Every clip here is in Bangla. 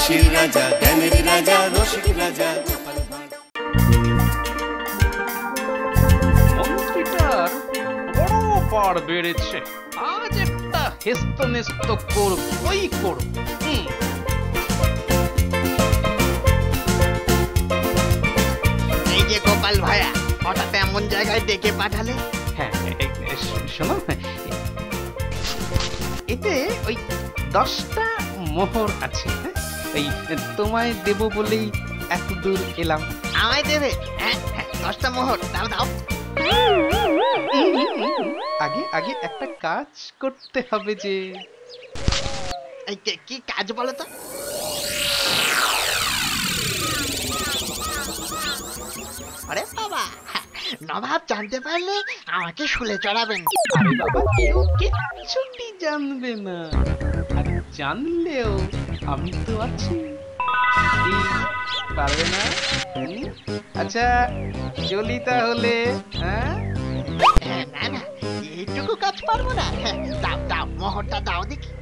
হাসির রাজা, জ্ঞানের রাজা, রসিক রাজা গোপাল ভাঁড়। মন্ত্রীটার বড় পাড় বেড়েছে, আজ একটা হেস্ত নেস্ত করবই করব। এই যে গোপাল ভাইয়া, হঠাৎ এমন জায়গায় ডেকে পাঠালে? হ্যাঁ, শোনো, এতে ওই 10টা মোহর আছে। এই তোমায় দেব বলেই এত দূর এলাম। আমায় দেবে? হ্যাঁ, 10টা মোহর দাও দাও। আগে আগে একটা কাজ করতে হবে যে। এই কি কাজ বলো তো? আরে বাবা, নবাব জানতে পারলে আমাকে শুলে চড়াবেন। আরে বাবা, কেউ কিচ্ছুটি জানবে না, আর জানলেও আমি তো আছি। পারবে না? আচ্ছা চলি তাহলে। হ্যাঁ, না না, এইটুকু কাজ পারবো না। দাও দাও, মোহরটা দাও দেখি।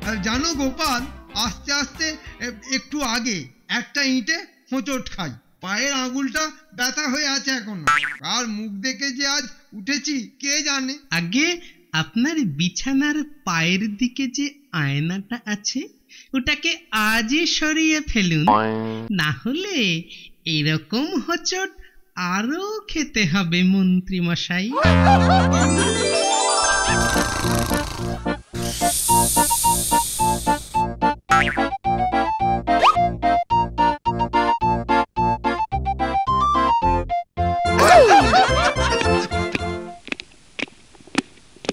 আর জানো গোপাল, আস্তে আস্তে একটু আগে একটা ইঁটে হোঁচট খাই, পায়ের আঙুলটা ব্যথা হয়ে আছে এখনো। আর মুখ দেখে যে আজ উঠেছি কে জানে। আগে আপনার বিছানার পায়ের দিকে যে আয়নাটা আছে ওটাকে আজই সরিয়ে ফেলুন, না হলে এরকম হোঁচট আরো খেতে হবে মন্ত্রী মশাই।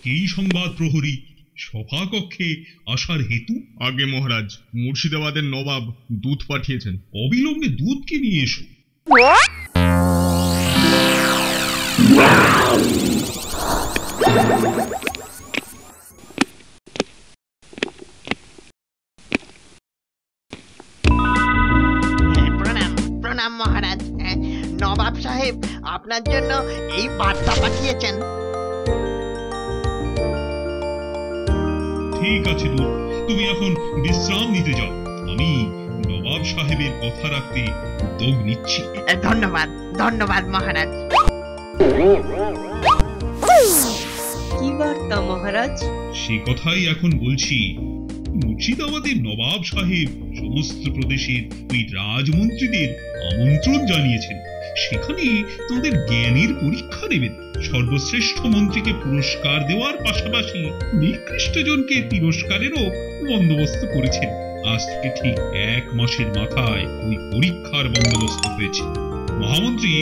কি সংবাদ প্রহরী? সভাকক্ষে আসার হেতু? আগে মহারাজ, মুর্শিদাবাদের নবাব দূত পাঠিয়েছেন। অবিলম্বে দূতকে নিয়ে এসো। প্রণাম প্রণাম মহারাজ। নবাব সাহেব আপনার জন্য এই বার্তা পাঠিয়েছেন। ঠিক আছে দূত, তুমি এখন বিশ্রাম নিতে যাও। আমি নবাব সাহেবের কথা রাখতে উদ্যোগ নিচ্ছি। ধন্যবাদ ধন্যবাদ মহারাজ। কি বার্তা মহারাজ? সে কথাই এখন বলছি। মুর্শিদাবাদের নবাব সাহেব সমস্ত প্রদেশের ওই রাজমন্ত্রীদের আমন্ত্রণ জানিয়েছেন। সেখানে তাদের জ্ঞানের পরীক্ষা নেবেন। সর্বশ্রেষ্ঠ মন্ত্রীকে পুরস্কার দেওয়ার পাশাপাশি নিকৃষ্ট জনকে তিরস্কারেরও বন্দোবস্ত করেছেন। আজ থেকে ঠিক 1 মাসের মাথায় ওই পরীক্ষার বন্দোবস্ত হয়েছে। মহামন্ত্রী,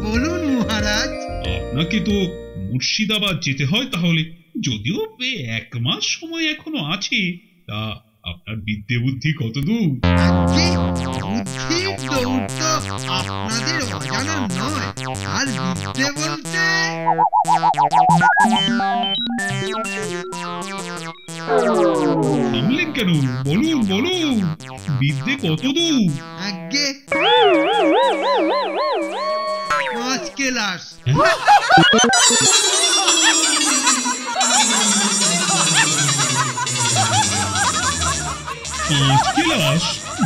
বলুন মহারাজ। আপনাকে তো মুর্শিদাবাদ যেতে হয় তাহলে। যদিও 1 মাস সময় এখনো আছে, তা আপনার বিদ্যে বুদ্ধি কত দূর? আপনাদের অজানা নয়। আর বিদ্যে বলতে থামলেন কেন? বলুন বলুন, বিদ্যে কত দূর? আগে 5 ক্লাস। পাঁচ ক্লাস?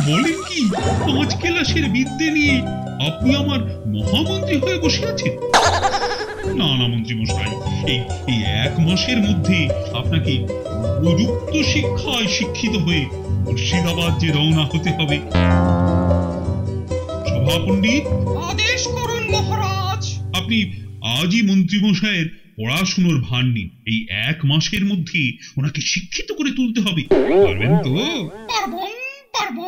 বলেন কি? 5 ক্লাসের বিদ্যে নিয়ে আপনি আমার মহামন্ত্রী হয়ে বসে আছেন? না না মন্ত্রী মশাই, এই 1 মাসের মধ্যে আপনাকে উপযুক্ত শিক্ষায় শিক্ষিত হয়ে মুর্শিদাবাদ যে রওনা হতে হবে। সভাপণ্ডিত, আদেশ করুন মহারাজ। আপনি আজই মন্ত্রী মশাইয়ের পড়াশুনোর ভার নিন। এই 1 মাসের মধ্যে ওনাকে শিক্ষিত করে তুলতে হবে। পারবেন তো? পারবো,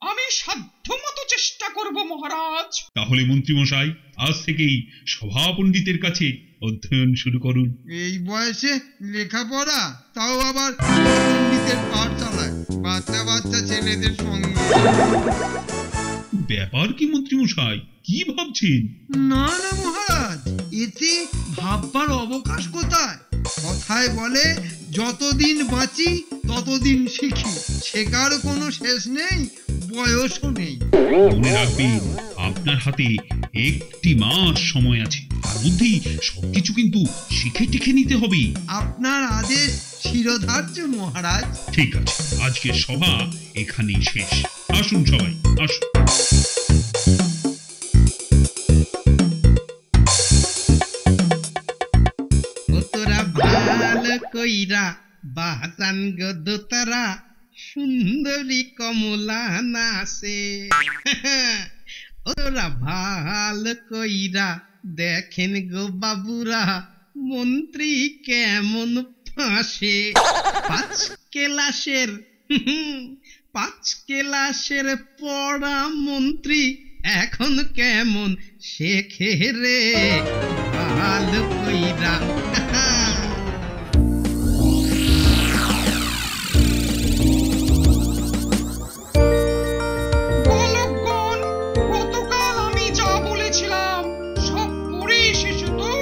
আমি সাধ্যমতো চেষ্টা করব মহারাজ। তাহলে মন্ত্রী মশাই, আজ থেকেই সভাপণ্ডিতের কাছে অধ্যয়ন শুরু করুন। এই বয়সে লেখাপড়া, তাও আবার পণ্ডিতের পাঠশালায়, বাচ্চা বাচ্চা ছেলেদের সঙ্গে। ব্যাপার কি মন্ত্রী মশাই, কি ভাবছেন? না না মহারাজ, এতে ভাববার অবকাশ কোথায়? কথায় বলে যতদিন বাঁচি ততদিন শিখি, শেখার কোনো শেষ নেই, বয়সও নেই। মনে রাখবেন আপনার হাতে একটি মাস সময় আছে, তার মধ্যেই সবকিছু কিন্তু শিখে টিখে নিতে হবে। আপনার আদেশ শিরোধার্য মহারাজ। ঠিক আছে, আজকের সভা এখানেই শেষ। আসুন সবাই, আসুন। তোরা ভালো কইরা বাজান গো দোতারা, সুন্দরী কমলা নাচে। ওরা ভালো কইরা দেখেন গো বাবুরা, মন্ত্রী কেমন ফাঁসে। 5 ক্লাসের পড়া মন্ত্রী এখন কেমন শেখে রে ভালো কইরা। গতকাল আমি যা বলেছিলাম সব পড়ে এসেছো তো?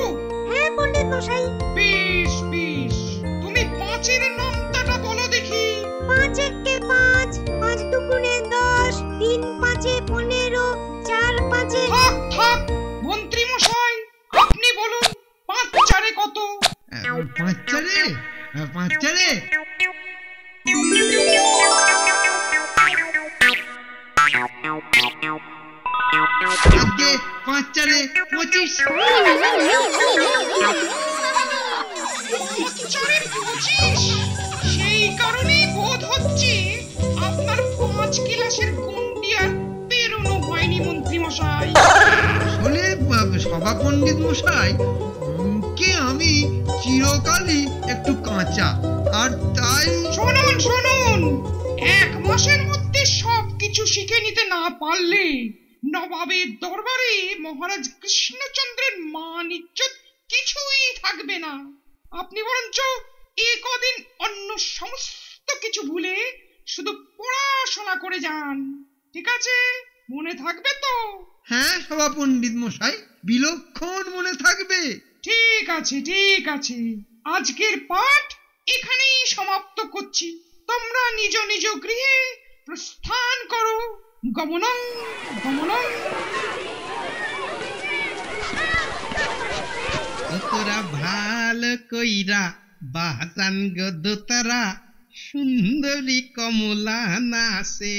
হ্যাঁ পণ্ডিত মশাই। বেশ বেশ, তুমি 5-এর নামটা বলো দেখি। 5 একে 5, 5 দুগুণে 10, 3 5-এ 15, 4 5-এ। থাক মন্ত্রী মশাই, আপনি বলুন 5 4-এ কত? 5 4-এ 5 4-এ আজকে 5 4-এ 25। 25? সেই কারণেই বোধ হচ্ছে আপনার 5 ক্লাসের গণ্ডি আর পেরোনো হয়নি মন্ত্রী মশাই। আসলে সভা পণ্ডিত মশাই, অঙ্কে আমি চিরকালই একটু কাঁচা, আর তাই। শুনুন, 1 মাসের মধ্যে সবকিছু শিখে নিতে না পারলে নবাবের দরবারে মহারাজ কৃষ্ণচন্দ্রের মান ইজ্জত কিছুই থাকবে না। আপনি বরঞ্চ কদিন অন্য সমস্ত কিছু ভুলে শুধু পড়াশোনা করে যান, ঠিক আছে? মনে থাকবে তো? হ্যাঁ সভা পণ্ডিত মশাই, বিলক্ষণ মনে থাকবে। ঠিক আছে, আজকের পাঠ এখানেই সমাপ্ত করছি। তোমরা নিজ নিজ গৃহে প্রস্থান করো। গমনং গমনং। তোরা ভালো কইরা বাজান গো দোতারা, সুন্দরী কমলা নাচে।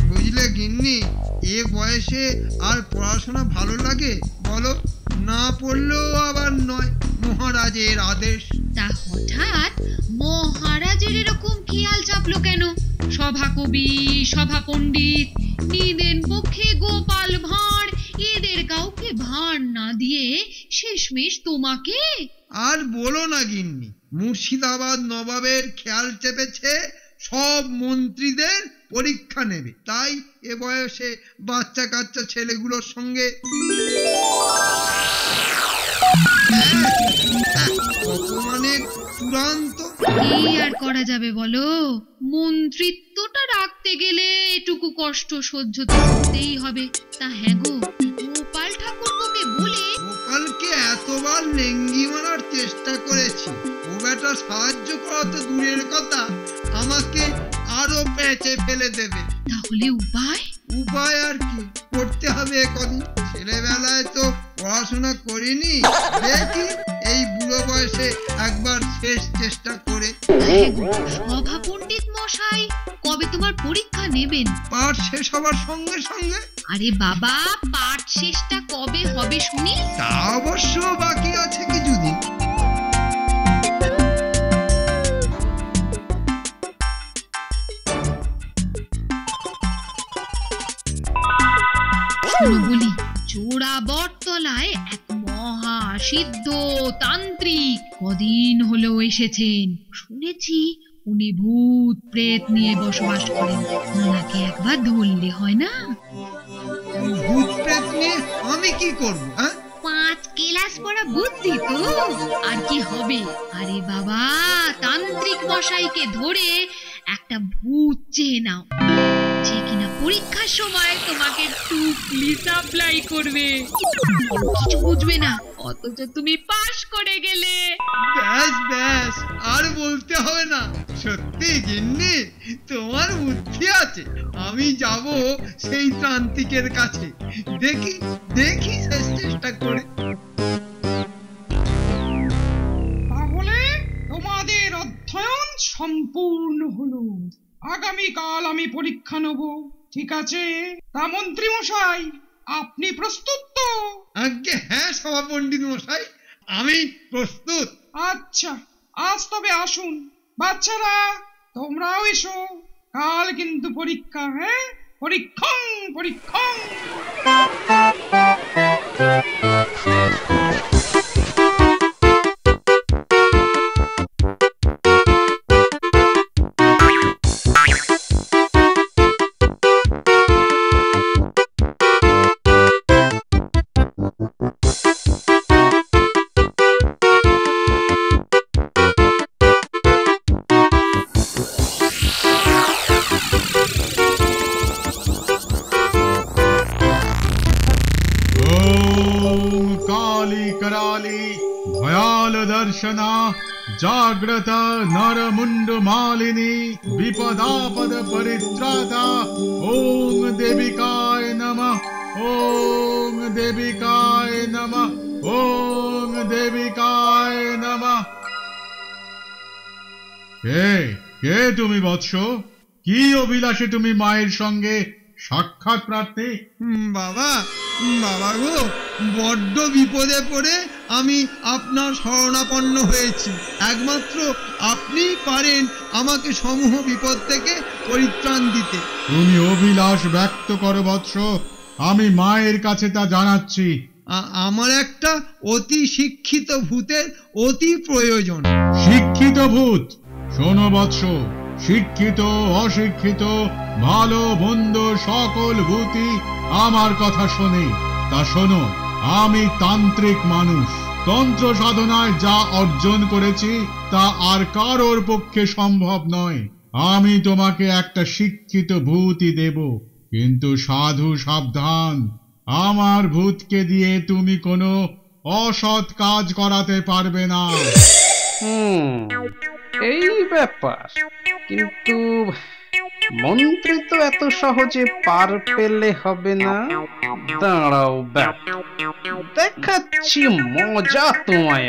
বুঝলে গিন্নি, এ বয়সে আর পড়াশোনা ভালো লাগে বলো? না পড়লেও আবার নয়, মহারাজের আদেশ। তা হঠাৎ মহারাজের এরকম খেয়াল চাপলো কেন? সভা কবি, সভা পণ্ডিত, নিদেন পক্ষে গোপাল ভাঁড়, এদের কাউকে ভার না দিয়ে শেষমেশ তোমাকে। আর বলো না গিন্নি, মুর্শিদাবাদ নবাবের খেয়াল চেপেছে সব মন্ত্রীদের পরীক্ষা নেবে, তাই এ বয়সে বাচ্চা কাচ্চা ছেলেগুলোর সঙ্গে অপমানের চূড়ান্ত। এই আর করা যাবে বলো? মন্ত্রিত্বটা রাখতে গেলে এটুকু কষ্ট সহ্য তো করতেই হবে। তা হ্যাঁ গো, গোপাল ঠাকুরকে বলে। গোপালকে এতবার লেঙ্গি মারার চেষ্টা করেছি, ও বেটা সাহায্য করা তো দূরের কথা, আমাকে আরো পেঁচে ফেলে দেবে। তাহলে উপায়? উপায় আর কি, করতে হবে কদিন। ছেলেবেলায় তো পড়াশোনা করিনি, দেখি এই বুড়ো বয়সে একবার শেষ চেষ্টা করে। সভা পণ্ডিত মশাই কবে তোমার পরীক্ষা নেবেন? পাঠ শেষ হবার সঙ্গে সঙ্গে। আরে বাবা, পাঠ শেষটা কবে হবে শুনি? তা অবশ্য বাকি আছে কিছুদিন। শোনো বলি, জোড়া বটতলায় এক মহা সিদ্ধ তান্ত্রিক কদিন হলো এসেছেন। শুনেছি উনি ভূত প্রেত নিয়ে বসবাস করেন। ওনাকে একবার ধরলে হয় না? ভূত প্রেত নিয়ে আমি কি করবো? 5 ক্লাস পড়া বুদ্ধি তো, আর কি হবে? আরে বাবা, তান্ত্রিক মশাইকে ধরে একটা ভূত চেয়ে নাও, যে কিনা পরীক্ষার সময় তোমাকে টুকলি সাপ্লাই করবে, কিছু বুঝবে না, অথচ তুমি পাশ করে গেলে। ব্যাস ব্যাস, আর বলতে হবে না। সত্যি গিন্নি, তোমার বুদ্ধি আছে। আমি যাব সেই তান্ত্রিকের কাছে, দেখি দেখি শেষ চেষ্টা করে। তাহলে তোমাদের অধ্যয়ন সম্পূর্ণ হলো। আগামীকাল আমি পরীক্ষা নেব, ঠিক আছে? তা মন্ত্রী মশাই, আপনি প্রস্তুত তো? আজ্ঞে হ্যাঁ সভা পণ্ডিত মশাই, আমি প্রস্তুত। আচ্ছা, আজ তবে আসুন। বাচ্চারা তোমরাও এসো, কাল কিন্তু পরীক্ষা। হ্যাঁ, পরীক্ষণ পরীক্ষণ। दर्शना जाग्रत नर मुंड मालिनी विपदापद परित्राता ओम देविकाय नमः ओम देविकाय नमः ओम देविकाय नमः। কে তুমি বৎস? কি অভিলাষে তুমি মায়ের সঙ্গে সাক্ষাৎ প্রার্থী? বাবা বাবা গো, বড্ড বিপদে পড়ে আমি আপনার শরণাপন্ন হয়েছি। একমাত্র আপনিই পারেন আমাকে সমূহ বিপদ থেকে পরিত্রাণ দিতে। তুমি অভিলাষ ব্যক্ত করো বৎস, আমি মায়ের কাছে তা জানাচ্ছি। আমার একটা অতি শিক্ষিত ভূতের অতি প্রয়োজন। শিক্ষিত ভূত? শোনো বৎস, শিক্ষিত অশিক্ষিত ভালো মন্দ সকল ভূতই আমার কথা শোনে। তা শোনো, আমি তান্ত্রিক মানুষ, তন্ত্র সাধনায় যা অর্জন করেছি তা আর কারোর পক্ষে সম্ভব নয়। আমি তোমাকে একটা শিক্ষিত ভূতই দেব, কিন্তু সাধু সাবধান, আমার ভূতকে দিয়ে তুমি কোনো অসৎ কাজ করাতে পারবে না। এই ব্যাপার, কিন্তু মন্ত্রী তো এত সহজে পার পেলে হবে না। দাঁড়াও দেখাচ্ছি মজা তোমায়।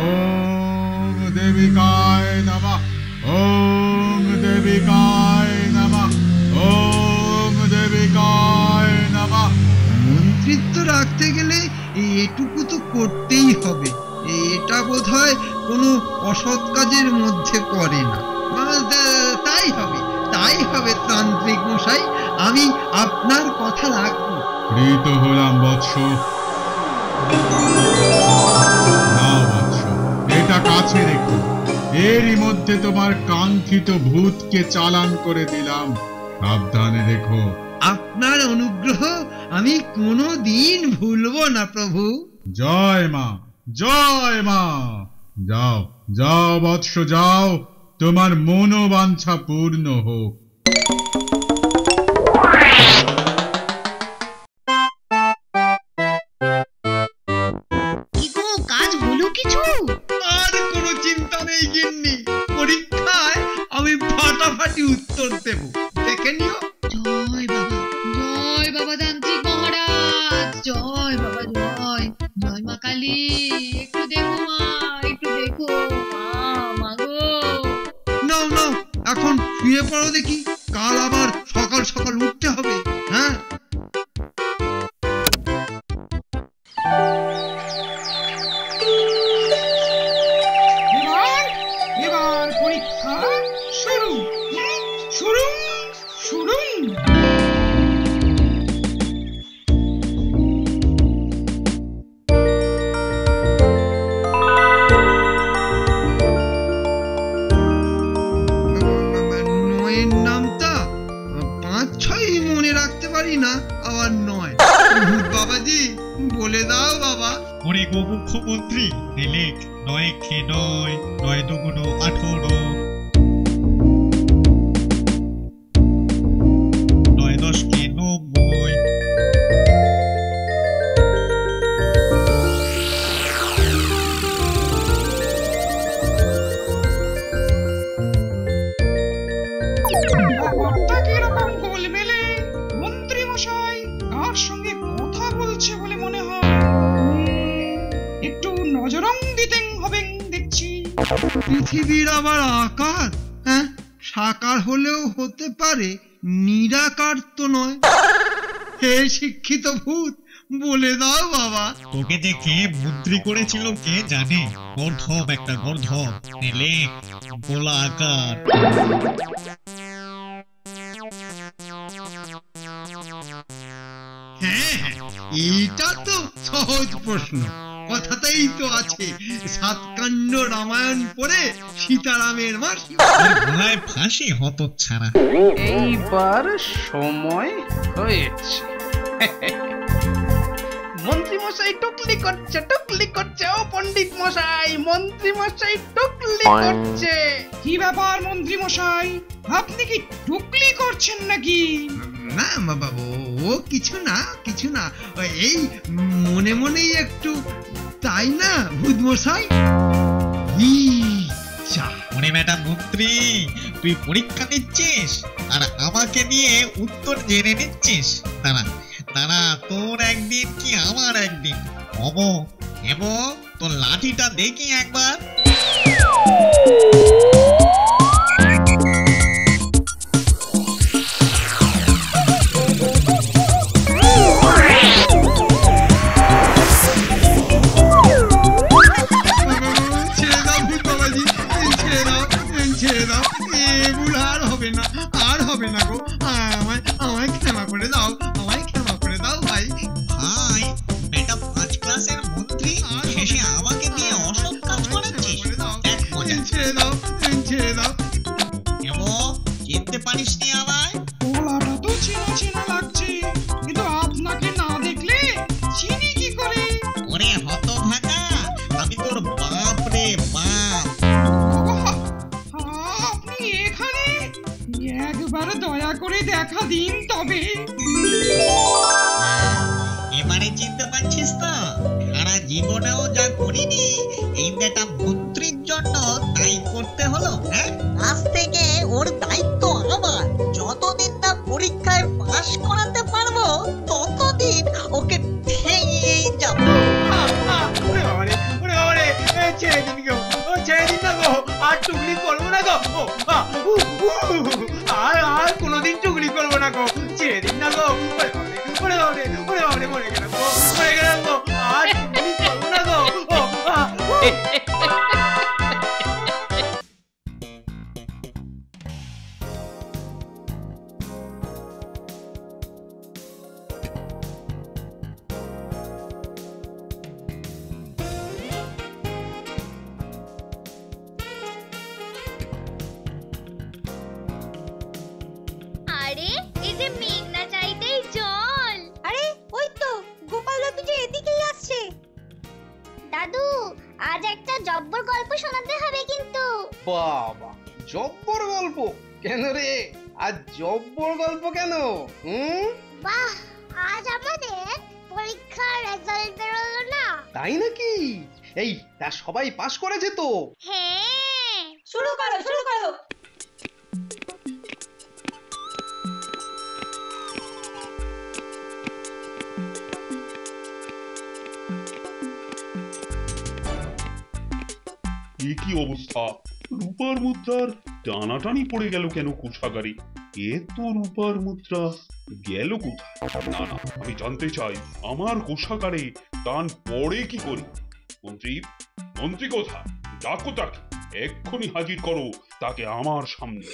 ওম দেবিকায় নমঃ ওম দেবিকায় নমঃ ওম দেবিকায় নমঃ। মন্ত্রিত্ব রাখতে গেলে এটুকু তো করতেই হবে। এটা বোধহয় কোনো অসৎ কাজের মধ্যে পড়ে না। তাই হবে তান্ত্রিক মশাই, আমি আপনার কথা রাখবো। প্রীত হলাম বৎস। নাও বৎস, এটা কাছে রেখো। এরই মধ্যে তোমার কাঙ্ক্ষিত ভূতকে চালান করে দিলাম, সাবধানে রেখো। আপনার অনুগ্রহ আমি কোনোদিন ভুলবো না প্রভু। জয় মা, জয় মা। যাও যাও বৎস, যাও, তোমার মনোবাঞ্ছা পূর্ণ হোক। কাজ হলো কিছু? আর কোনো চিন্তা নেই গিন্নি, পরীক্ষায় আমি ফাটাফাটি উত্তর দেব, দেখে নিও। জয় বাবা তান্ত্রিক মহারাজ, জয় বাবা, জয় জয় মা কালী। একটু দেখো মা, একটু দেখো মা গো। নাও নাও, এখন শুয়ে পড়ো দেখি, কাল আবার সকাল সকাল উঠতে হবে। হ্যাঁ, এবার পরীক্ষা শুরু শুরু শুরু। নয়ের নামটা ৫-৬ মনে রাখতে পারি না, আবার নয়। ভূত বাবাজি বলে দাও বাবা। ওরে গো মুখ্যমন্ত্রী, লেখ ৯-৯, ৯-২-১৮। কার সঙ্গে কথা বলছে বলে মনে হয়। একটু নজরং দিতেন হবেন দেখছি। পৃথিবীর আবার আকার, হ্যাঁ, সাকার হলেও হতে পারে, নিরাকার তো নয়। হে শিক্ষিত ভূত, বলে দাও বাবা। তোকে যে কে মন্ত্রী করেছিল কে জানে? গর্ধব একটা গর্ধব, নিলে গোলা আকার। হ্যাঁ, এইটা তো সহজ প্রশ্ন। কথাতেই তো আছে, সাতকাণ্ড রামায়ণ পড়ে সীতারামের মাসি। গলায় ফাঁসি হতচ্ছাড়া। এইবার সময় হয়েছে। মন্ত্রী মশাই টুকলি করছে ও পণ্ডিত মশাই, মন্ত্রী মশাই টুকলি করছে। কি ব্যাপার মন্ত্রী মশাই, আপনি কি টুকলি করছেন নাকি? না বাবা, ও কিছু না, এই মনে মনেই একটু, তাই না ভূত মশাই? মনে ম্যাডাম মন্ত্রী, তুই পরীক্ষা নিচ্ছিস আর আমাকে দিয়ে উত্তর জেনে নিচ্ছিস। দাঁড়া, তোর একদিন কি আমার একদিন হবো। এবং তোর লাঠিটা দেখি একবার। আর হবে না গো, আমায় ক্ষমা করে দাও ভাই। ম্যাডাম 5 ক্লাসের মন্ত্রী শেষে আমাকে দিয়ে অসৎ কাজ করাচ্ছিস। ছেড়ে দাও। এবং চিনতে পারিস নি আমায়? গলাটা তো চেনা লাগছে, কিন্তু আপনাকে না দেখলে চিনি কি করে? ওরে হতভাগা, আমি তোর বাপ রে বাপ। আপনি এখানে? একবার দয়া করে দেখা দিন তবে। এবারে চিনতে পারছিস তো? সারা জীবনেও যা করিনি এই বেটা মন্ত্রীর জন্য তাই করতে হলো। হ্যাঁ, আজ থেকে ওর দায়িত্ব আমার। যতদিন না পরীক্ষায় পাশ করাতে পারবো ততদিন ওকে ঠেঙিয়েই যাবো। ছেড়ে দিন না গো, আর টুকলি করবো না গো, আর কোনোদিন টুকলি করবো না গো, ছেড়ে দিন না গো। মরে গেলাম গো, আর টুকলি করবো না গো। আরে এই যে মেঘ না চাইতেই জল। আরে ওই তো গোপাল দাদু যে এদিকেই আসছে। দাদু, আজ একটা জব্বর গল্প শোনাতে হবে কিন্তু। বাবা, জব্বর গল্প কেন রে? আজ জব্বর গল্প কেন? বাহ, আজ আমাদের পরীক্ষার রেজাল্ট বেরোলো না। তাই নাকি? এই তা সবাই পাস করেছে তো? হ্যাঁ, শুরু করো। এ কি অবস্থা? রূপার মুদ্রার টানাটানি পড়ে গেল কেন কোষাগারে? এ তো রূপার মুদ্রা গেল কোথায়? না, আমি জানতে চাই আমার কোষাগারে টান পড়ে কি করি। মন্ত্রী কোথায়? ডাকো তাকে, এক্ষুনি হাজির করো তাকে আমার সামনে।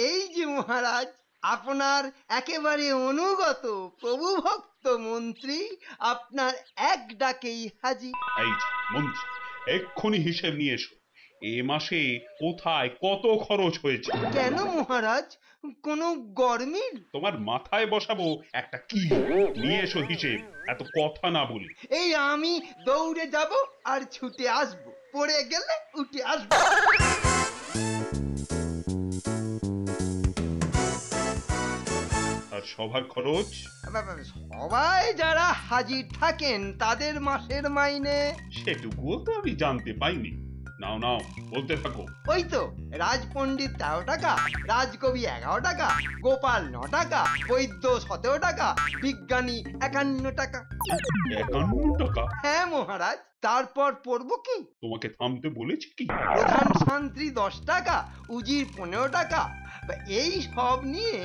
এই যে মহারাজ, আপনার একেবারে অনুগত প্রভু ভক্ত মন্ত্রী আপনার এক ডাকেই হাজির। এই মন্ত্রী, এক্ষুনি হিসেব নিয়ে এসো। এ মাসে কোথায় কত খরচ হয়েছে? কেন মহারাজ, কোনো গরমিল? তোমার মাথায় বসাবো একটা কি, নিয়ে এসো হিসেব, এত কথা না বলি। এই আমি দৌড়ে যাব আর ছুটে আসবো, পড়ে গেলে উঠে আসবো। আর সভার খরচ? সবাই যারা হাজির থাকেন তাদের মাসের মাইনে। সেটুকুও তো আমি জানতে পাইনি। নাও নাও বলতে থাকো। ওই তো রাজপণ্ডিত 13 টাকা, রাজকবি 11 টাকা, গোপাল 9 টাকা, বৈদ্য 17 টাকা, বিজ্ঞানী 51 টাকা। 51 টাকা? হ্যাঁ মহারাজ, তারপর পড়বো কি? তোমাকে থামতে বলেছি কি? প্রধান শান্তি 10 টাকা, উজির 15 টাকা। এই সব নিয়ে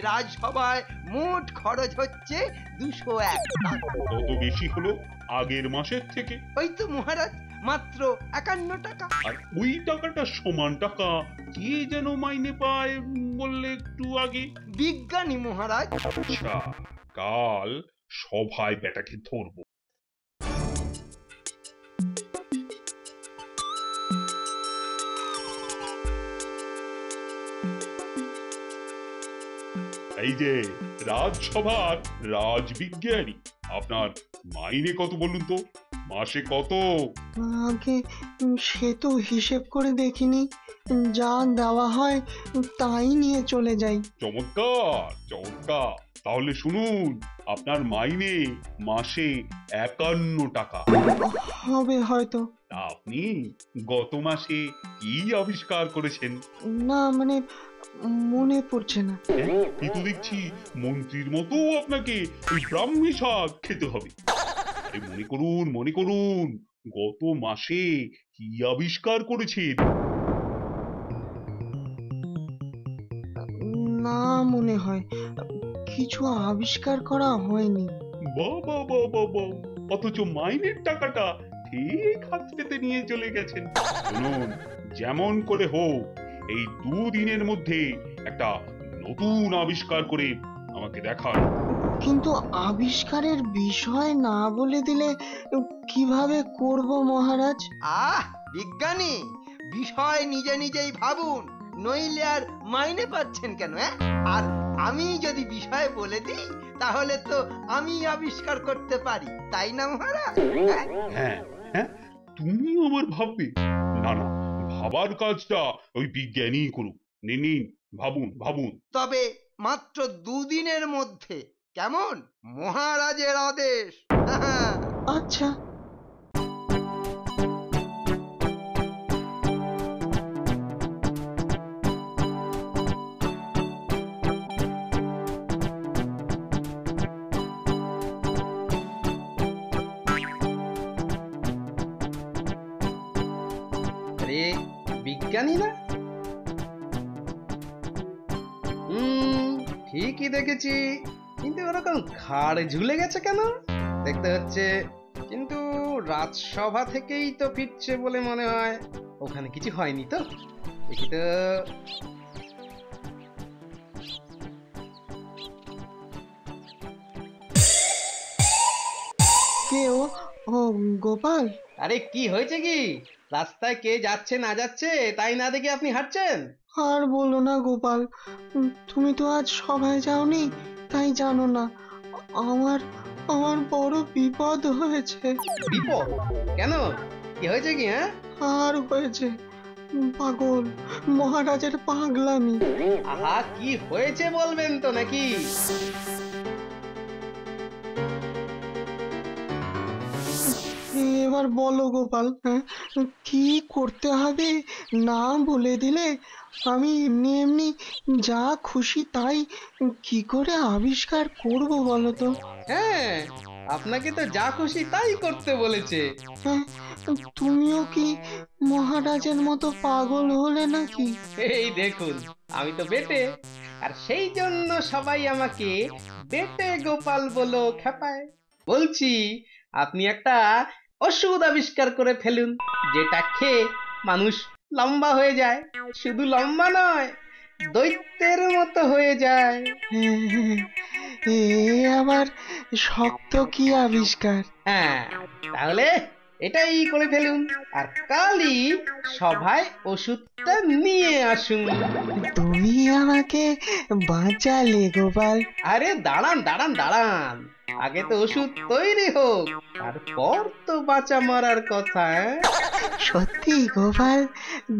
রাজসভায় মোট খরচ হচ্ছে 201 টাকা। কত বেশি হলো আগের মাসের থেকে? ওই তো মহারাজ মাত্র 51 টাকা। আর ওই টাকাটা সমান টাকা কে যেন মাইনে পায় বললে একটু আগে? বিজ্ঞানী মহারাজ। আচ্ছা, কাল সভায় বেটাকে ধরবো। এই যে রাজসভার রাজবিজ্ঞানী, আপনার মাইনে কত বলুন তো? মাসে কত? আগে সে তো হিসেব করে দেখিনি, যা দেওয়া হয় তাই নিয়ে চলে যাই। চমৎকার চমৎকার, তাহলে শুনুন, আপনার মাইনে মাসে 51 টাকা হবে হয়তো। আপনি গত মাসে কি আবিষ্কার করেছেন? না মানে মনে পড়ছে না। এই তো দেখছি মন্ত্রীর মতো আপনাকে ওই ব্রাহ্মী শাক খেতে হবে। মনে করুন মনে করুন, গত মাসে কি আবিষ্কার করেছেন? না মনে হয় কিছু আবিষ্কার করা হয়নি। বাবা বাবা বাবা, অথচ মাইনের টাকাটা ঠিক হাত পেতে নিয়ে চলে গেছেন। শুনুন, যেমন করে হোক এই 2 দিনের মধ্যে একটা নতুন আবিষ্কার করে আমাকে দেখান। কিন্তু আবিষ্কারের বিষয় না বলে দিলে কিভাবে করব মহারাজ? বিজ্ঞানী, বিষয় নিজে নিজেই ভাবুন, নইলে আর মাইনে পাচ্ছেন কেন? আর আমি যদি বিষয় বলে দিই তাহলে তো আমি আবিষ্কার করতে পারি, তাই না মহারাজ? হ্যাঁ হ্যাঁ, তুমিও আমার ভাববে? না না, ভাবার কাজটা ওই বিজ্ঞানী করুক। নিন ভাবুন ভাবুন। তবে মাত্র 2 দিনের মধ্যে, কেমন? মহারাজের আদেশ। আচ্ছা। আরে বিজ্ঞানী না? ঠিকই দেখেছি, কিন্তু ওরকম ঘাড় ঝুলে গেছে কেন দেখতে হচ্ছে। কিন্তু রাজসভা থেকেই তো ফিরছে বলে মনে হয়, ওখানে কিছু হয়নি তো? দেখি তো। কে ও? ও গোপাল। আরে কি হয়েছে কি? রাস্তায় কে যাচ্ছে না যাচ্ছে তাই না দেখে আপনি হাঁটছেন? আর বলো না গোপাল, তুমি তো আজ সভায় যাওনি, তাই জানো না। আমার আমার বড় বিপদ হয়েছে। বিপদ? কেন, কি হয়েছে কি? হ্যাঁ, আর হয়েছে পাগল মহারাজের পাগলামি। আহা, কি হয়েছে বলবেন তো নাকি? এবার বলো গোপাল, কি করতে হবে? না বলে দিলে আমি এমনি এমনি যা খুশি তাই কি করে আবিষ্কার করব বলো তো? হ্যাঁ, আপনাকে তো যা খুশি তাই করতে বলেছে। তুমিও কি মহারাজের মতো পাগল হলে নাকি? এই দেখুন, আমি তো বেটে, আর সেই জন্য সবাই আমাকে বেটে গোপাল বলো খেপায়। বলছি, আপনি একটা ওষুধ আবিষ্কার করে ফেলুন, যেটা খেয়ে মানুষ লম্বা হয়ে যায়। শুধু লম্বা নয়, দৈত্যের মতো হয়ে যায়। এ আবার শক্ত কি আবিষ্কার? হ্যাঁ, তাহলে এটাই করে ফেলুন, আর কালই সভায় ওষুধটা নিয়ে আসুন। তুমি আমাকে বাঁচালে গোপাল। আরে দাঁড়ান দাঁড়ান দাঁড়ান, আগে তো ওষুধ তৈরি হোক, তারপর তো বাঁচা মারার কথা। সত্যি গোপাল,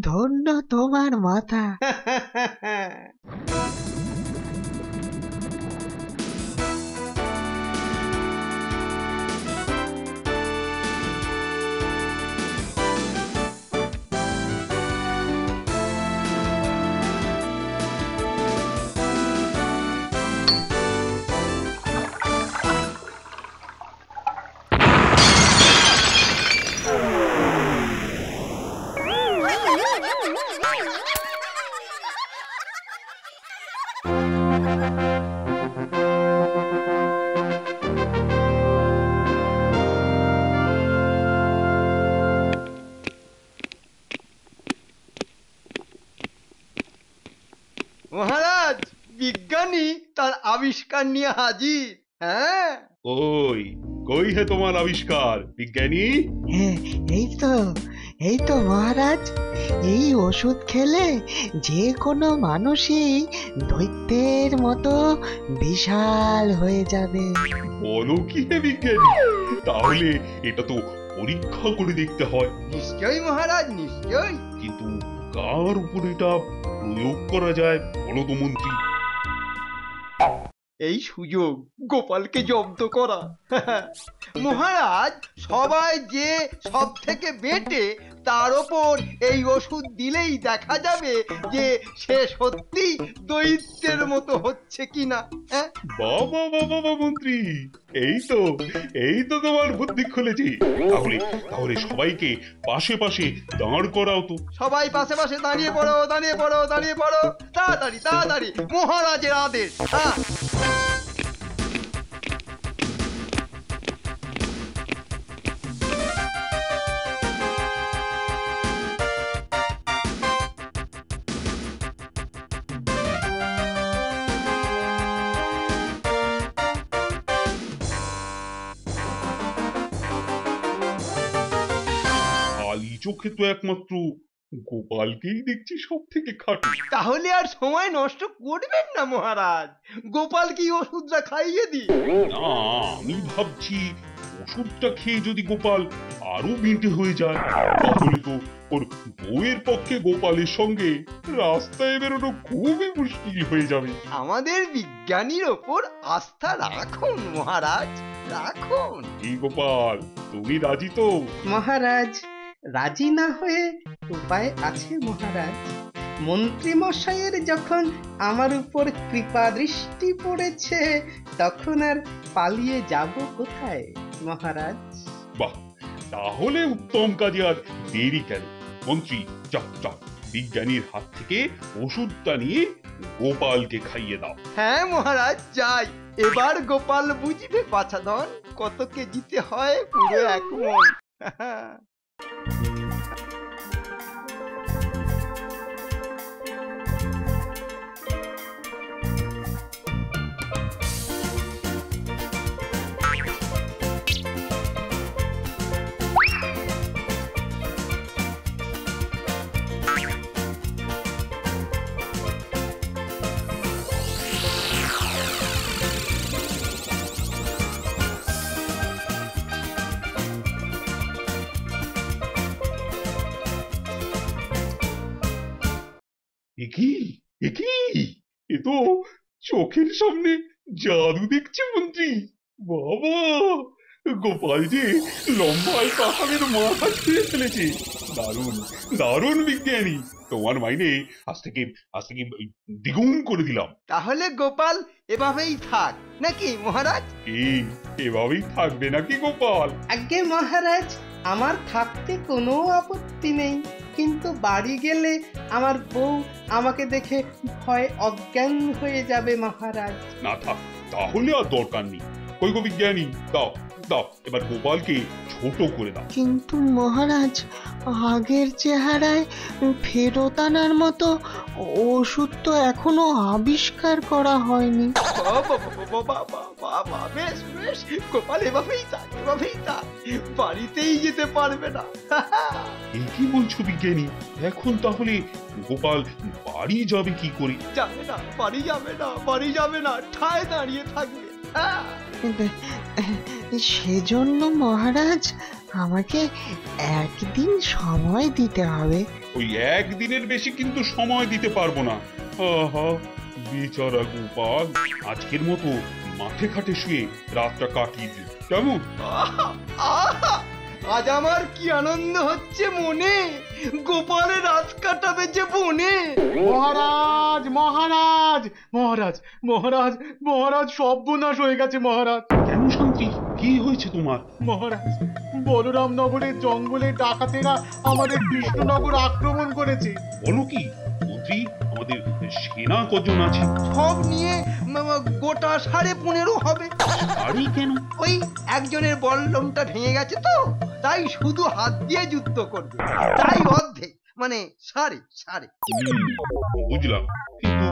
ধন্য তোমার মাথা। মহারাজ, বিজ্ঞানী তার আবিষ্কার নিয়ে হাজির। হ্যাঁ, কই হে তোমার আবিষ্কার বিজ্ঞানী? এই তো মহারাজ, এই ওষুধ খেলে যে কোনো মানুষই দৈত্যের মতো বিশাল হয়ে যাবে। বলো কি হে বিজ্ঞানী? তাহলে এটা তো পরীক্ষা করে দেখতে হয়। নিশ্চয়ই মহারাজ, নিশ্চয়ই। কিন্তু কার উপর এটা প্রয়োগ করা যায় বলো তো মন্ত্রী? এই সুযোগ গোপালকে জব্দ করা। মহারাজ, সবাই যে সব থেকে বেটে তার ওপর এই ওষুধ দিলেই দেখা যাবে যে সে সত্যি দৈত্যের মতো হচ্ছে কিনা। বাবা বাবা মন্ত্রী, এই তো তোমার বুদ্ধি খুলেছি। তাহলে সবাইকে পাশে পাশে দাঁড় করাও তো। সবাই পাশে পাশে দাঁড়িয়ে পড়ো, দাঁড়িয়ে পড়ো, দাঁড়িয়ে পড়ো, তাড়াতাড়ি তাড়াতাড়ি, মহারাজের আদেশ। হ্যাঁ, চোখে তো একমাত্র গোপালকেই দেখছি সব থেকে খাঁটি। তাহলে আর সময় নষ্ট করবেন না মহারাজ, গোপাল কি ওষুধটা খাইয়ে দিই। না, আমি ভাবছি ওষুধটা খেয়ে যদি গোপাল আরো বেঁটে হয়ে যায়, তাহলে তো ওর বউয়ের পক্ষে গোপালের সঙ্গে রাস্তায় বেরোনো খুবই মুশকিল হয়ে যাবে। আমাদের বিজ্ঞানীর ওপর আস্থা রাখুন মহারাজ, রাখুন। এই গোপাল, তুমি রাজি তো? মহারাজ, রাজি না হয়ে উপায় আছে মহারাজ। মন্ত্রী মশাইয়ের যখন আমার উপর কৃপা দৃষ্টি পড়েছে, তখন আর পালিয়ে যাব কোথায় মহারাজ? বাহ, তাহলে উত্তম কাজে আর দেরি কেন? মন্ত্রী, যাও বিজ্ঞানীর হাত থেকে ওষুধটা নিয়ে গোপালকে খাইয়ে দাও। হ্যাঁ মহারাজ, যাই। এবার গোপাল বুঝবে বাছাধন কত কেজিতে হয় পুরো এক মন। এ তো চোখের সামনে জাদু দেখছে মন্ত্রী। বাবা, গোপাল যে লম্বায় পাহাড়ের মাথা ছুঁয়ে ফেলেছে। দারুণ দারুণ বিজ্ঞানী, তোমার মাইনে আজ থেকে দ্বিগুণ করে দিলাম। তাহলে গোপাল এভাবেই থাক নাকি মহারাজ? এভাবেই থাকবে নাকি গোপাল? আজ্ঞে মহারাজ, আমার থাকতে কোনো আপত্তি নেই, কিন্তু বাড়ি গেলে আমার বউ আমাকে দেখে ভয় অজ্ঞান হয়ে যাবে মহারাজ। না থাক, তাহলে আর দরকার নেই। কই গো বিজ্ঞানী, দাও এবার গোপালকে ছোট করে দাও। কিন্তু মহারাজ, আগের চেহারায় ফেরত আনার মতো ওষুধ তো এখনো আবিষ্কার করা হয়নি। বেশ বেশ, গোপাল এভাবেই থাক, এভাবেই থাক, বাড়িতেই যেতে পারবে না। কি বলছো বিজ্ঞানী? এখন তাহলে গোপাল বাড়ি যাবে কি করে? যাবে না, বাড়ি যাবে না, ঠায় দাঁড়িয়ে থাকবে। সেজন্য মহারাজ, আমাকে একদিন সময় দিতে হবে। ওই একদিনের বেশি কিন্তু সময় দিতে পারবো না। বেচারা গোপাল, আজকের মতো মাঠে ঘাটে শুয়ে রাতটা কাটিয়ে দিল, কেমন? আজ আমার কি আনন্দ হচ্ছে মনে, গোপালে রাত কাটাবে যে বনে। মহারাজ মহারাজ মহারাজ মহারাজ মহারাজ সর্বনাশ হয়ে গেছে মহারাজ। কেন শান্তি, কি হয়েছে তোমার? মহারাজ, বলরাম নগরের জঙ্গলে ডাকাতেরা আমাদের কৃষ্ণনগর আক্রমণ করেছে। বলো কি মন্ত্রী, আমাদের সেনা কজন আছে? সব নিয়ে গোটা 15.5 হবে। আরে কেন? ওই একজনের বল্লমটা ভেঙে গেছে তো, তাই শুধু হাত দিয়ে যুদ্ধ করবে, তাই অর্ধেক মানে 3.5। বুঝলাম, কিন্তু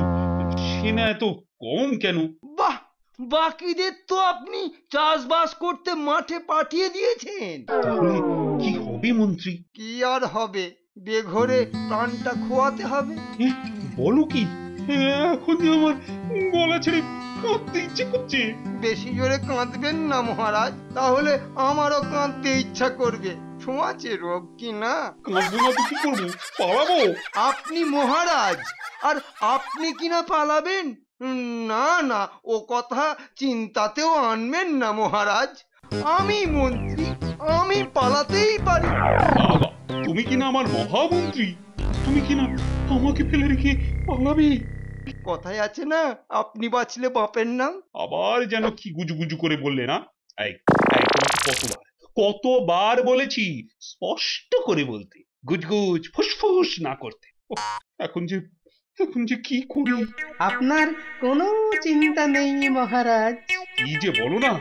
সেনা এত কম কেন? বাহ, বাকিদের তো আপনি চাষবাস করতে মাঠে পাঠিয়ে দিয়েছেন। তাহলে কি হবে মন্ত্রী? কি আর হবে, বেঘরে প্রাণটা খোয়াতে হবে। বলো কি, এখন যে আমার গলা ছেড়ে কাঁদতে ইচ্ছে করছে। বেশি জোরে কাঁদবেন না মহারাজ, তাহলে আমারও কাঁদতে ইচ্ছা করবে। ছোঁয়াচে রোগ কি না? কাঁদবো না তো কি করবো, পালাবো? আপনি মহারাজ, আর আপনি কিনা পালাবেন? না না, ও কথা চিন্তাতেও আনবেন না মহারাজ। আমি মন্ত্রী, আমি পালাতেই পারি। বাবা, তুমি কিনা আমার মহামন্ত্রী, তুমি কিনা আমাকে ফেলে রেখে পালাবে? কথায় আছে না, আপনি বাঁচলে বাপের নাম। আবার যেন কি গুজুগুজু করে বললে না? এই তোমাকে কতবার বলেছি স্পষ্ট করে বলতে, গুজগুজ ফুসফুস না করতে। এখন যে কি করি? আপনার কোনো চিন্তা নেই মহারাজ। কি যে বলো না,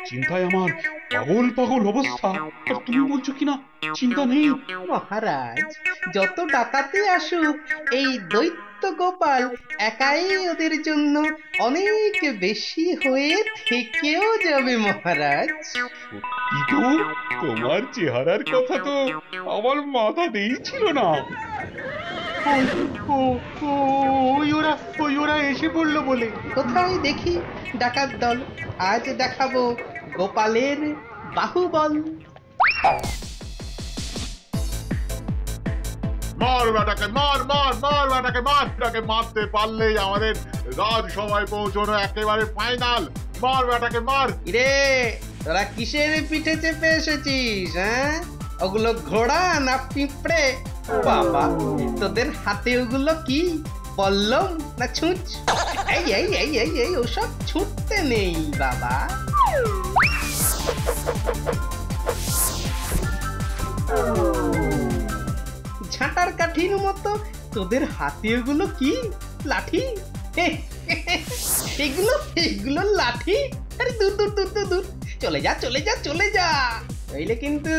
চিন্তায় আমার পাগল পাগল অবস্থা, আর তুমি বলছো কিনা চিন্তা নেই। মহারাজ, যত ডাকাতি আসুক, এই দৈত্য গোপাল একাই ওদের জন্য অনেক বেশি হয়ে থেকেও যাবে মহারাজ। সত্যি তো, তোমার চেহারার কথা তো আমার মাথাতেই ছিল না। ওই ওরা এসে পড়লো বলে। কোথায় দেখি ডাকাত দল, আজ দেখাবো গোপালের বাহুবল। মার বেটাকে, মার মার মার বেটাকে, মার বেটাকে, মারতে পারলেই আমাদের রাজসভায় পৌঁছানো একেবারে ফাইনাল। মার বেটাকে মার। রে, তোরা কিসের পিঠে চেপে এসেছিস? হ্যাঁ, ওগুলো ঘোড়া না পিঁপড়ে? বাবা, তোদের হাতে ওগুলো কি, বল্লম না ছুঁচ? এই এই এই এই এই ওসব ছুটতে নেই বাবা। ঝাঁটার কাঠির মতো তোদের হাতে ওগুলো কি, লাঠি? এগুলো এগুলো লাঠি? আরে দূর দূর দূর দূর দূর, চলে যা চলে যা চলে যা, নইলে কিন্তু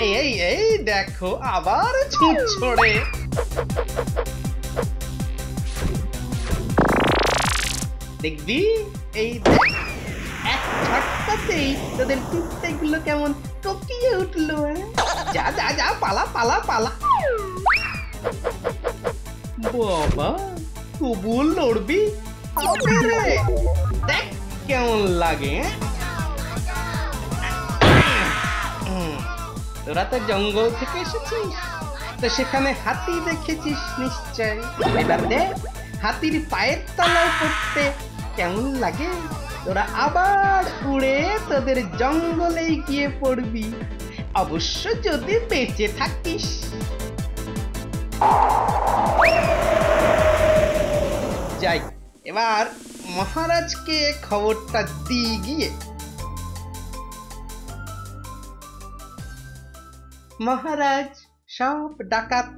এই এই এই দেখো আবার ছুট ছড়ে। দেখবি, এই এক ঝটকাতেই তোদের পিঠেগুলো কেমন কপিয়ে উঠলো। যা যা যা, পালা পালা পালা। বাবা, তবুও লড়বি? দেখ কেমন লাগে। তোরা তো জঙ্গল থেকে এসেছিস, তো সেখানে হাতি দেখেছিস নিশ্চয়। এবার দেখ হাতির পায়ের তলায় পড়তে কেমন লাগে। তোরা আবার উড়ে তোদের জঙ্গলে গিয়ে পড়বি, অবশ্য যদি বেঁচে থাকিস। যাই, এবার মহারাজকে খবরটা দিয়ে গিয়ে। মহারাজ, সব ডাকাত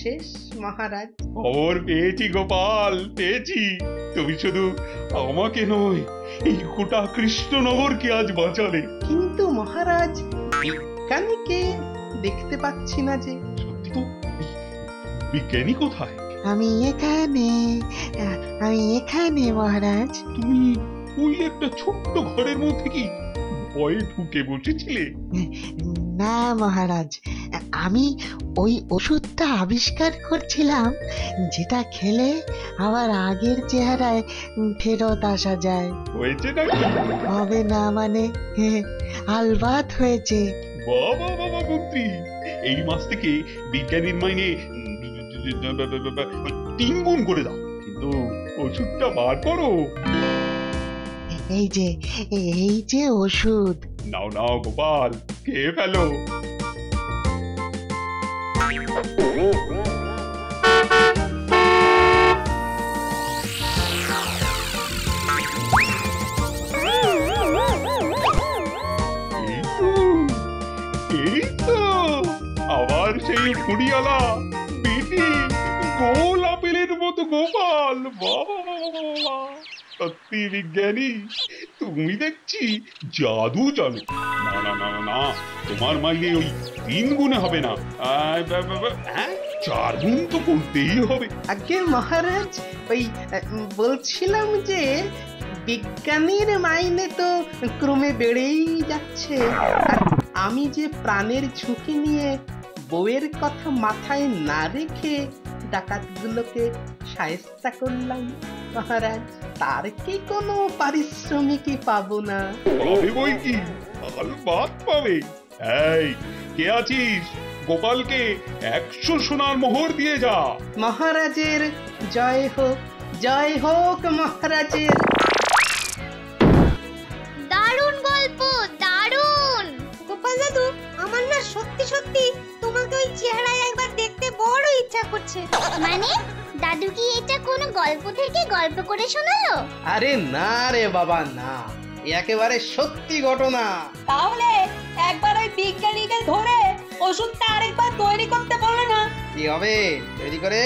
শেষ মহারাজ। খবর পেয়েছি গোপাল, পেয়েছি। তুমি শুধু আমাকে নয়, এই গোটা কৃষ্ণনগরকে আজ বাঁচালে। কিন্তু মহারাজ, বিজ্ঞানীকে দেখতে পাচ্ছি না যে। সত্যি তো, বিজ্ঞানী কোথায়? আমি এখানে মহারাজ। তুমি ওই একটা ছোট্ট ঘরের মধ্যে কি ভয়ে ঢুকে বসেছিলে? না মহারাজ, আমি ওই ওষুধটা আবিষ্কার করছিলাম, যেটা খেলে আবার আগের চেহারায় ফেরত আসা যায়। হয়েছে নাকি? হবে না মানে? আলবাত হয়েছে। বাবা বাবা মন্ত্রী, এই মাস থেকে বিজ্ঞানীর মাইনে 3 গুণ করে দাও, কিন্তু ওষুধটা বার করো। এই যে ওষুধ। নাও নাও গোপাল, খেয়ে ফেলো। এই তো আবার সেই ফুড়িওয়ালা বেটি গোল আপেলের মতো গোপাল। বাবা, সত্যি বিজ্ঞানী, তুমি দেখছি জাদু জানো। না না না না, তোমার মাইনে ওই 3 গুণে হবে না, 4 গুণ তো করতেই হবে। আগে মহারাজ, ওই বলছিলাম যে বিজ্ঞানীর মাইনে তো ক্রমে বেড়েই যাচ্ছে, আর আমি যে প্রাণের ঝুঁকি নিয়ে বউয়ের কথা মাথায় না রেখে ডাকাতগুলোকে শায়েস্তা করলাম মহারাজ, তার কি কোনো পারিশ্রমিকই পাবো না? পাবে বই কি, আলবাত পাবে। এই কে আছিস, গোপালকে 100 সোনার মোহর দিয়ে যা। মহারাজের জয় হোক, জয় হোক মহারাজের। দারুণ গল্প, দারুণ। গোপাল দাদু, আমার না সত্যি সত্যি তোমাকে ওই চেহারায় একবার দেখতে বড় ইচ্ছা করছে। মানে দাদু কি এটা কোনো গল্প থেকে গল্প করে শোনালো? আরে না রে বাবা না, একেবারে সত্যি ঘটনা। তাহলে একবার ওই বিজ্ঞানীকে ধরে ওষুধটা আরেকবার তৈরি করতে বলো না। কি হবে তৈরি করে?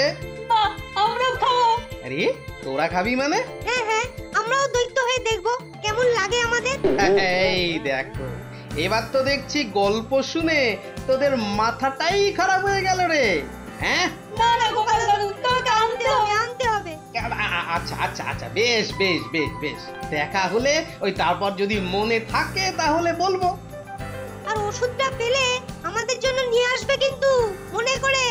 আমরাও খাবো। আরে তোরা খাবি মানে? হ্যাঁ হ্যাঁ, আমরাও দৈত্য হয়ে দেখবো কেমন লাগে আমাদের। এই দেখো, এবার তো দেখছি গল্প শুনে তোদের মাথাটাই খারাপ হয়ে গেল রে। হ্যাঁ না না গোপাল দাদু, তোমাকে আনতে হবে, আনতে হবে। আচ্ছা আচ্ছা আচ্ছা, বেশ বেশ বেশ বেশ, দেখা হলে ওই তারপর যদি মনে থাকে তাহলে বলবো। আর ওষুধটা পেলে আমাদের জন্য নিয়ে আসবে কিন্তু, মনে করে।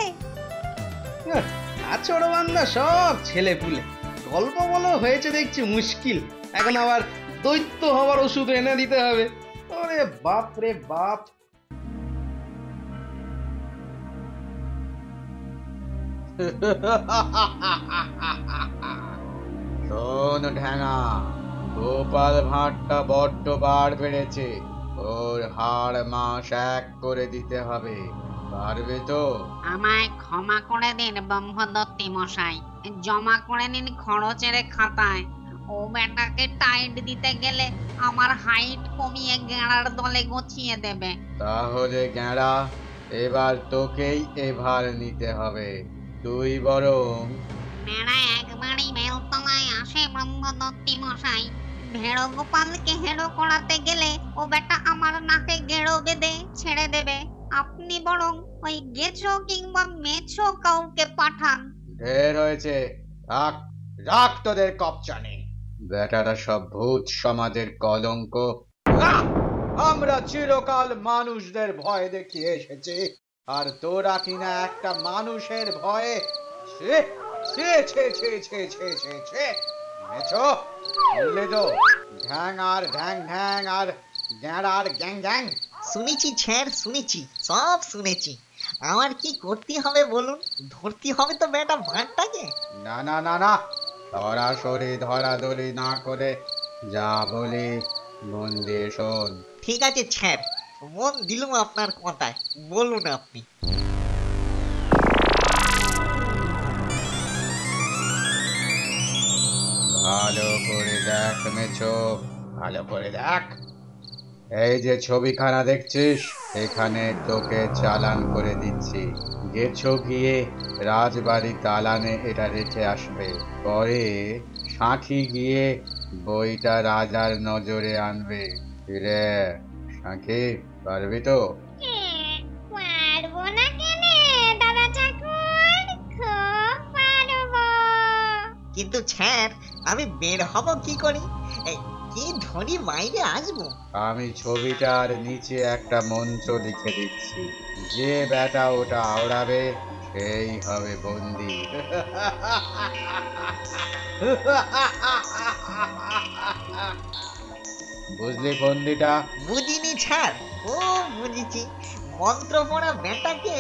আচড় বান্দা সব ছেলে পুলে, গল্প বলো হয়েছে দেখছি মুশকিল, এখন আবার দৈত্য হওয়ার ওষুধ এনে দিতে হবে। ওরে বাপ রে বাপ। শোন ঢ্যাঙা, গোপাল ভাঁড়টা বড্ড বার বেড়েছে, ওর হাড় মাস 1 করে দিতে হবে, পারবে তো? আমায় ক্ষমা করে দিন ব্রহ্মদত্তি মশাই, জমা করে নিন খরচের খাতায়। ও বেটাকে টাইট দিতে গেলে আমার হাইট কমিয়ে গেঁড়ার দলে গছিয়ে দেবে। তাহলে গেঁড়া, এবার তোকেই এভার নিতে হবে। তুই বরং মেয়েরা একবারই বেলতলায় আসে ব্রহ্মদত্তি মশাই, ভেড়ো গোপালকে হেড়ো করাতে গেলে ও বেটা আমার নাকে গেঁড়ো বেঁধে ছেড়ে দেবে। আপনি বরং ওই গেছো কিংবা মেছো কাউকে পাঠান। ঢের হয়েছে, রাখ রাখ তোদের কপচানে। বেটারা সব ভূত সমাজের কলঙ্ক। আমরা চিরকাল মানুষদের ভয় দেখিয়ে এসেছি, আর তোরা কিনা একটা মানুষের ভয়ে। ছে ছে ছে ছে ছে ছে ছে ছে। মেছো বললে তো, ঢ্যাং আর ঢ্যাং ঢ্যাং আর গ্যাঁড়ার গ্যাং গ্যাং। শুনেছি ছেড়, শুনেছি, সব শুনেছি। আমার কি করতে হবে বলুন? ধরতে হবে তো বেটা ভাঁড়টাকে। না না না না, সরাসরি ধরাধরি না করে যা বলি মন দিয়ে শোন। ঠিক আছে ছেড়, মন দিলুম আপনার কথায়, বলুন আপনি। ভালো করে দেখ মেছো, ভালো করে দেখ। এই যে ছবিখানা দেখছিস, এখানে তোকে চালান করে দিচ্ছি। গেছো গিয়ে রাজবাড়ি দালানে এটা রেখে আসবে, পরে সাঁথি গিয়ে বইটা রাজার নজরে আনবে। রে সাঁথি, পারবি তো? পারবো না কেনে দাদা ঠাকুর, খুব পারবো। কিন্তু ছেড়, আমি বের হব কি করে? কি ধরি বাইরে আসবো? আমি ছবিটার নিচে একটা মঞ্চ লিখে দিচ্ছি, যে বেটা ওটা আওড়াবে সেই হবে বন্দি। বুঝলি বন্দিটা? বুঝিনি ছাড়, ও বুঝেছি। মন্ত্র পড়া বেটাকে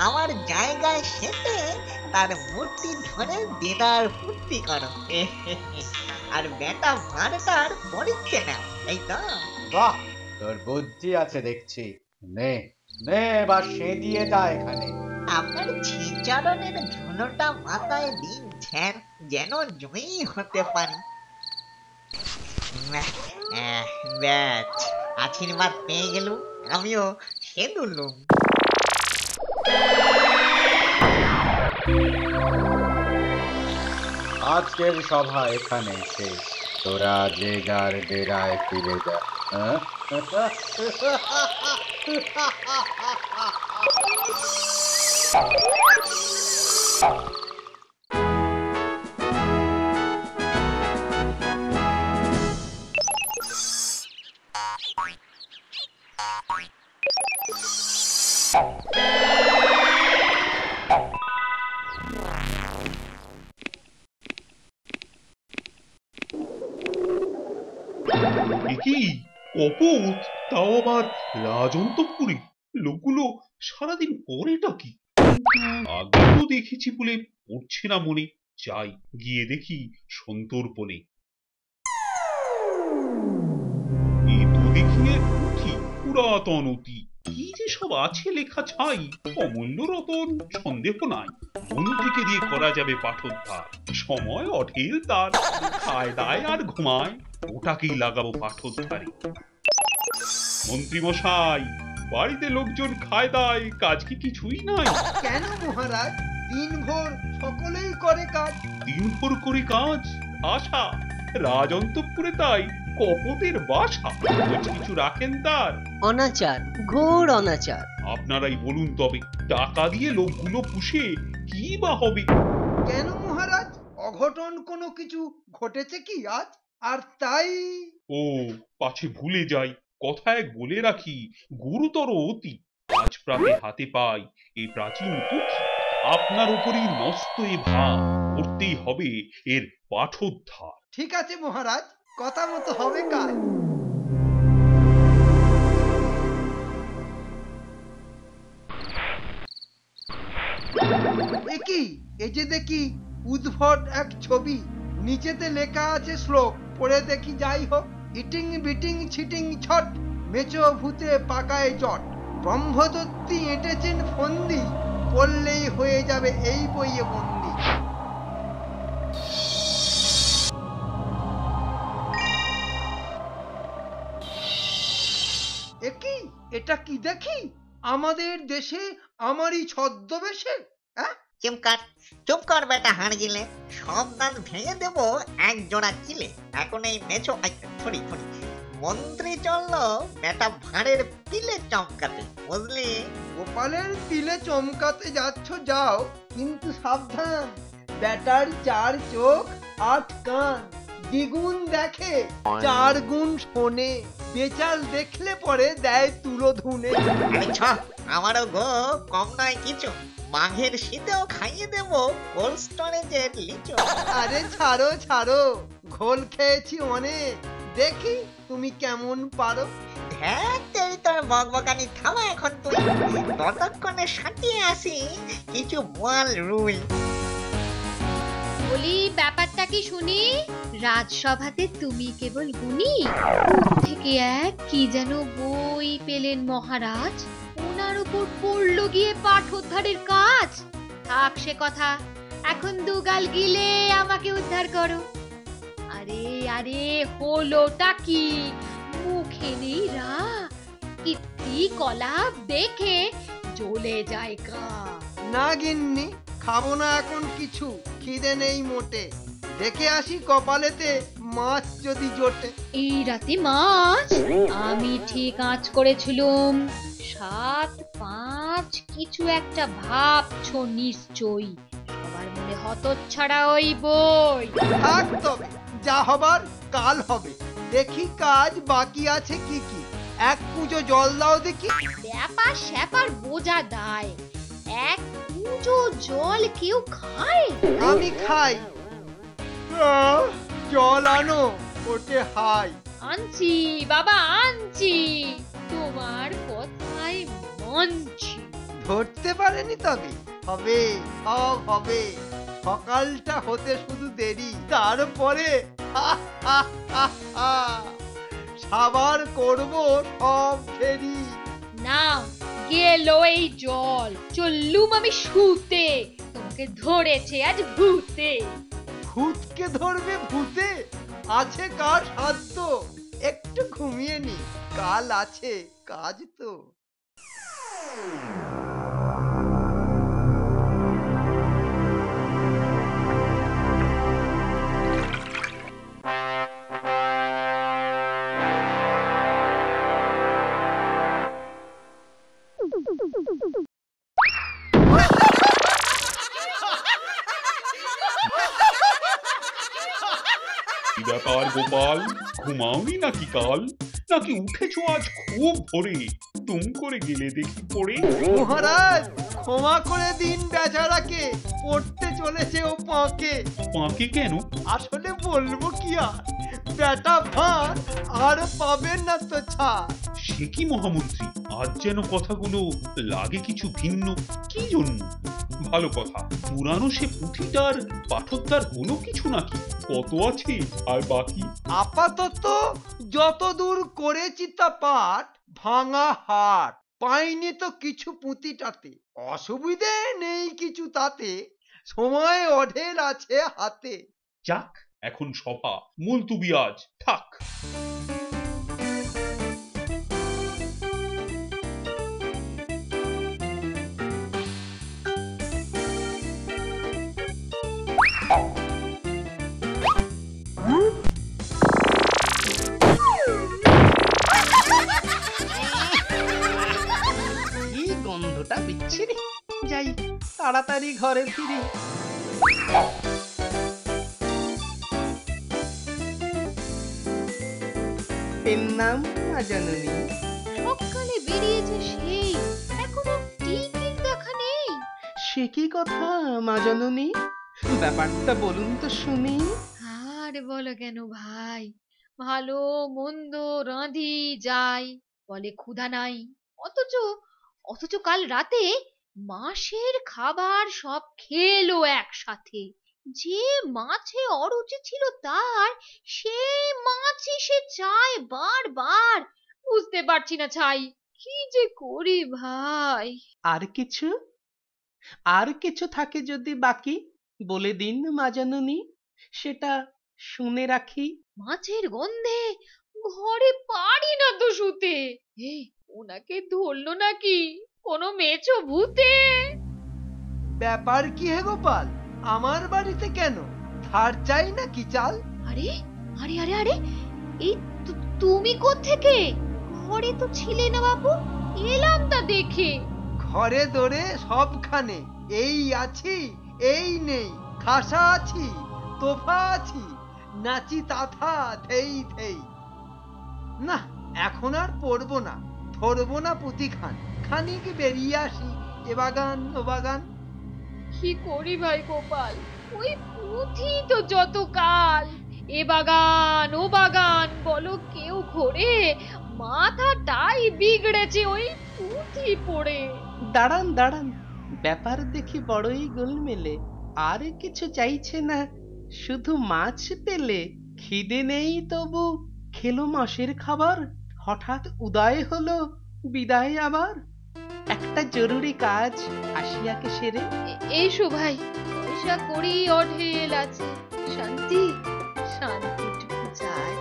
আমার জায়গায় সেটে তার মূর্তি ধরে দিদার ফুর্তি করো, আর বেটা ভাড়টার পরীক্ষা নাও, এই তো? বাহ, তোর বুদ্ধি আছে দেখছি। নে নে এবার সেদিয়ে যা এখানে। আপনার ছিচড়নের ধুলোটা মাথায় দিন স্যার, যেন জয়ী হতে পারি। ব্যাস, আশীর্বাদ পেয়ে গেলুম, আমিও সেদুলুম। আজকের সভা এখানে শেষ, তোরা যে যার ডেরায় ফিরে যা। কি কপট, তাও আবার রাজন্তপুরে? লোকগুলো সারাদিন করেটা কি? আগে তো দেখেছি বলে পড়ছে না মনে। যাই গিয়ে দেখি সন্তর্পণে। এ তো দেখি অতি পুরাতন অতি, কি যে সব আছে লেখা ছাই। অমূল্য রতন সন্দেহ নাই, মন্ত্রীকে দিয়ে করা যাবে পাঠোদ্ধার। সময় অঢেল তার, খায় দায় আর ঘুমায়, ওটাকেই লাগাবো পাঠোদ্ধারে। মন্ত্রী মশাই, বাড়িতে লোকজন খায় দায়, কাজ কি কিছুই নাই? কেন মহারাজ, দিনভর সকলেই করে কাজ। দিনভর করে কাজ? আশা রাজন্তপুরে তাই কপটের বাসা। কিছু রাখেন তার? অনাচার, ঘোর অনাচার। আপনারাই বলুন তবে, টাকা দিয়ে লোকগুলো পুষে কি বা হবে? কেন মহারাজ, অঘটন কোনো কিছু ঘটেছে কি আজ? আর তাই ও পাছে ভুলে যাই, কথা এক বলে রাখি, গুরুতর অতি। আজ প্রাতে হাতে পাই এই প্রাচীন পুঁথি, আপনার উপরই নষ্ট এ ভাব, করতেই হবে এর পাঠোদ্ধার। ঠিক আছে মহারাজ, কথা মতো হবে কাজ। কি এই যে দেখি উদ্ভট এক ছবি, নিচেতে লেখা আছে শ্লোক, পড়ে দেখি যাই হোক। ইটিং বিটিং ছিটিং ছট, মেচো ভূতে পাকায় চট, ব্রহ্মদত্তি এঁটেছেন ফন্দি, পড়লেই হয়ে যাবে এই বইয়ে বন্দি। একই এটা কি দেখি, আমাদের দেশে আমারই ছদ্মবেশে। চুপ কর বেটা হাড়গিলে, সব দাঁত ভেঙে দেবো এক জোড়া চিলে। এখন এই মেছো ছড়ি ছড়ি, মন্ত্রী চললো বেটা ভাঁড়ের পিলে চমকাতে, বুঝলি? গোপালের পিলে চমকাতে যাচ্ছ যাও, কিন্তু সাবধান, বেটার 4 চোখ 8 কান, দ্বিগুণ দেখে 4 গুণ শোনে, বেচাল দেখলে পরে দেয় তুলো ধুনে। আমারও গো কম নয় কিছু, মাঘের শীতেও খাইয়ে দেব কোল্ড স্টোরেজের লিচু। আরে ছাড়ো ছাড়ো, ঘোল খেয়েছি অনেক, দেখি তুমি কেমন পারো। হ্যাঁ তেরি তোর বকবকানি থামা এখন তুই, ততক্ষণে সাঁটিয়ে আসি কিছু বোয়াল রুই। বলি ব্যাপারটা কি শুনি, রাজসভাতে তুমি কেবল গুণী, থেকে এক কি যেন বই পেলেন মহারাজ, ওনার উপর পড়লো গিয়ে পাঠোদ্ধারের কাজ। থাক সে কথা, এখন দুগাল গিলে আমাকে উদ্ধার করো। আরে আরে হলোটা কি, মুখে নেই রা, কীর্তি কলাপ দেখে জ্বলে যায় গা। না গিন্নি, খাবো না এখন কিছু, খিদে নেই মোটে। দেখে আসি কপালেতে মাছ যদি জোটে। এই রাতে মাছ? আমি ঠিক আঁচ করেছিলুম 7, 5 কিছু একটা ভাবছো নিশ্চয়ই, সবার মনে হতচ্ছাড়া ওই বই। থাক তবে, যা হবার কাল হবে, দেখি কাজ বাকি আছে কি কি। এক পুজো জল দাও দেখি। ব্যাপার স্যাপার বোঝা দায়, এক পুজো জল কেউ খায়? আমি খাই। জল আনো, ওটে হাই। আনছি বাবা আনছি, তোমার কথায় মানছি। ধরতে পারেনি তবে, হবে সব হবে, সকালটা হতে শুধু দেরি, তারপরে সাবার করব সব ফেরি। নাও গেল এই জল, চললুম আমি শুতে, তোমাকে ধরেছে আজ ভূতে। ভূতকে ধরবে ভূতে? আছে কার সাধ্য? একটু ঘুমিয়ে নি, কাল আছে কাজ তো। ব্যাপার গোপাল, ঘুমাওনি নাকি কাল? নাকি উঠেছো আজ খুব ভোরে? তুম করে গেলে দেখি পড়ে। মহারাজ ক্ষমা করে দিন, বেচারাকে পড়তে চলেছে ও পাঁকে। পাঁকে কেন? আসলে বলবো কি আর, বেটা ভাত আর পাবেন না তো ছাড়। সে কি মহামন্ত্রী, আজ যেন কথাগুলো লাগে কিছু ভিন্ন, কি জন্য? ভালো কথা, পুরানো সে পুঁথিটার পাঠোদ্ধার হলো কিছু নাকি? কত আছে আর বাকি? আপাতত যতদূর করেছি তা পাঠ, ভাঙা হাট পাইনি তো কিছু পুঁতিটাতে। অসুবিধে নেই কিছু তাতে, সময় অঢেল আছে হাতে। যাক, এখন সভা মুলতুবি আজ থাক। কি গন্ধটা বিচ্ছিরি, যাই তাড়াতাড়ি ঘরে ফিরি। এর নাম মাজননী। সকালে বেরিয়েছে সেই, এখনো টিকির দেখা নেই। সে কি কথা মাজননী, ব্যাপারটা বলুন তো শুনি। আর বলো কেন ভাই, ভালো মন্দ রাঁধি যাই, বলে ক্ষুধা নাই, অথচ অথচ কাল রাতে মাসের খাবার সব খেলো একসাথে। যে মাছে অরুচি ছিল তার, সেই মাছই সে চায় বারবার। বুঝতে পারছি না ছাই, কি যে করি ভাই। আর কিছু, আর কিছু থাকে যদি বাকি বলে দিন মাজননী, সেটা শুনে রাখি। মাছের গন্ধে ঘরে পারি না তো শুতে। ওনাকে ধরলো নাকি কোনো মেছো ভূতে? ব্যাপার কি হে গোপাল, আমার বাড়িতে কেন? ধার চাই নাকি চাল? আরে আরে আরে আরে, এই তুমি কোত্থেকে? ঘরে তো ছিলে না বাবু, এলাম তা দেখে। ঘরে দরে সবখানে এই আছি এই নেই, খাসা আছি তোফা আছি, নাচি তাথা ধেই ধেই। না, এখন আর পড়বো না, ধরবো না পুঁথি খান, খানিক বেরিয়ে আসি এ বাগান ও বাগান। কি করি ভাই গোপাল, ওই পুঁথি তো যত কাল, এ বাগান ও বাগান বলো কেউ ঘোরে, মাথাটাই বিগড়েছে ওই পুঁথি পড়ে। দাঁড়ান দাঁড়ান, ব্যাপার দেখি বড়ই গোলমেলে। আর কিছু চাইছে না, শুধু মাছ পেলে। খিদে নেই তবু খেলো মাসের খাবার, হঠাৎ উদয় হলো বিদায় আবার। একটা জরুরি কাজ আসিয়াকে সেরে। এসো ভাই, পয়সা করি অঢেল আছে, শান্তি শান্তিটুকু চাই।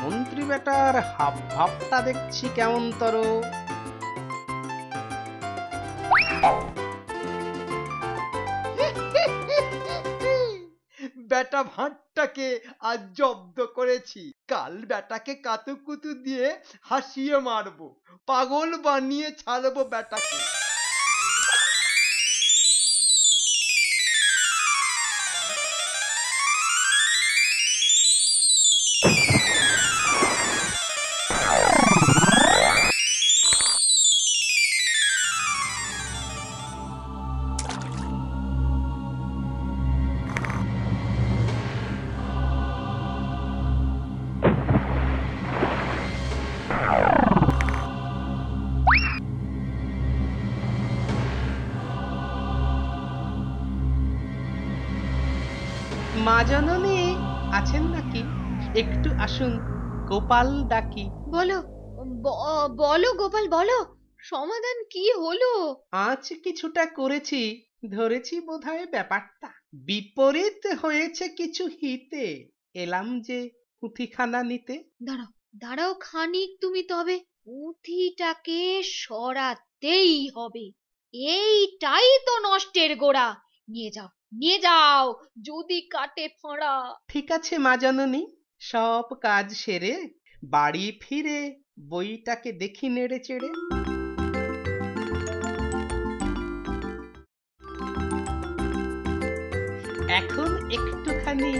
মন্ত্রী বেটার হাব ভাবটা দেখছি কেমন তর। বেটা ভাঁটটাকে আজ জব্দ করেছি, কাল বেটাকে কাতুকুতু দিয়ে হাসিয়ে মারবো, পাগল বানিয়ে ছাড়বো বেটাকে। মাজননী আছেন নাকি? একটু আসুন, গোপাল ডাকি। বলো বলো গোপাল বলো, সমাধান কি হলো? আজ কিছুটা করেছি, ধরেছি বোধহয় ব্যাপারটা। বিপরীত হয়েছে কিছু হিতে, এলাম যে পুঁথিখানা নিতে। দাঁড়াও দাঁড়াও খানিক, তুমি তবে পুঁথিটাকে সরাতেই হবে। এইটাই তো নষ্টের গোড়া। নিয়ে যাও নিয়ে যাও, যদি কাটে ফাঁড়া। ঠিক আছে মা জননী, সব কাজ সেরে বাড়ি ফিরে বইটাকে দেখি নেড়ে চেড়ে। এখন একটুখানি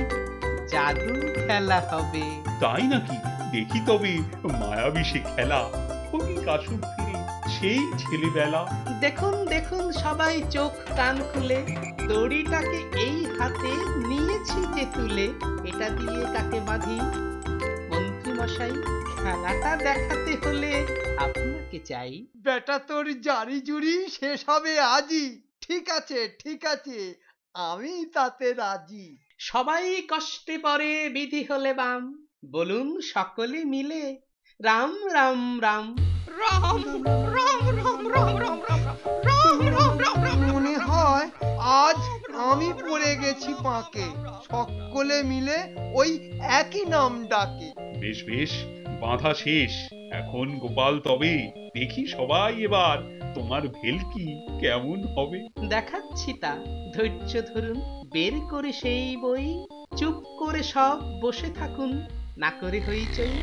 জাদু খেলা হবে। তাই নাকি? দেখি তবে মায়াবী সে খেলা, ফটিক আসুক ফিরে সেই ছেলেবেলা। দেখুন দেখুন সবাই চোখ কান খুলে, দড়িটাকে এই হাতে নিয়েছি যে তুলে, এটা দিয়ে কাকে বাঁধি? মন্ত্রী মশাই, খেলাটা দেখাতে হলে আপনাকে চাই। বেটা তোর জারি জুরি শেষ হবে আজই। ঠিক আছে ঠিক আছে, আমি তাতে রাজি। সবাই কষ্টে পড়ে বিধি হলে বাম, বলুন সকলে মিলে রাম রাম রাম রাম রাম রাম রাম রাম রাম রাম রাম রাম রাম। মনে হয় আজ আমি পড়ে গেছি পাঁকে, সকলে মিলে ওই একই নাম ডাকে। বেশ বেশ, বাঁধা শেষ এখন গোপাল, তবে দেখি সবাই এবার তোমার ভেলকি কেমন হবে। দেখাচ্ছি তা, ধৈর্য ধরুন, বের করে সেই বই, চুপ করে সব বসে থাকুন, না করে হইচই।